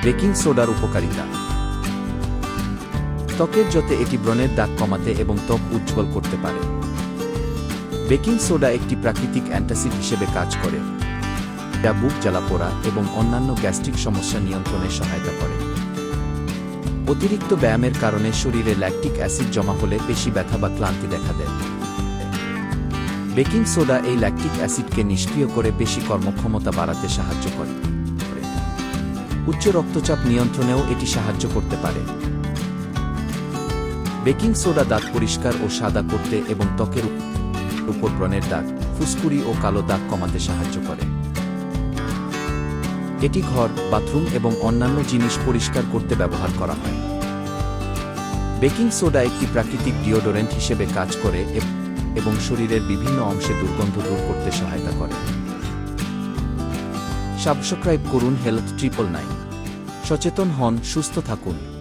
Baking সোডার উপকারিতা। ত্বকের যত্নে এটি ব্রণের দাগ কমাতে এবং ত্বক উজ্জ্বল করতে পারে। বেকিং সোডা একটি প্রাকৃতিক অ্যান্টাসিড হিসেবে কাজ করে, যা বুক জ্বালা পোড়া এবং অন্যান্য গ্যাস্ট্রিক সমস্যা নিয়ন্ত্রণে সহায়তা করে। অতিরিক্ত ব্যায়ামের কারণে শরীরে ল্যাকটিক অ্যাসিড জমা হলে পেশি ব্যথা বা ক্লান্তি দেখা দেয়। বেকিং সোডা এই ল্যাকটিক অ্যাসিডকে নিষ্ক্রিয় করে পেশি কর্মক্ষমতা বাড়াতে সাহায্য করে। উচ্চ রক্তচাপ নিয়ন্ত্রণেও এটি সাহায্য করতে পারে। বেকিং সোডা দাঁত পরিষ্কার ও সাদা করতে এবং ত্বকের উপর ব্রণের দাগ, ফুসকুড়ি ও কালো দাগ কমাতে সাহায্য করে। এটি ঘর, বাথরুম এবং অন্যান্য জিনিস পরিষ্কার করতে ব্যবহার করা হয়। বেকিং সোডা একটি প্রাকৃতিক ডিওডোরেন্ট হিসেবে কাজ করে এবং শরীরের বিভিন্ন অংশে দুর্গন্ধ দূর করতে সহায়তা করে। সাবস্ক্রাইব করুন হেলথ 999। সচেতন হন, সুস্থ থাকুন।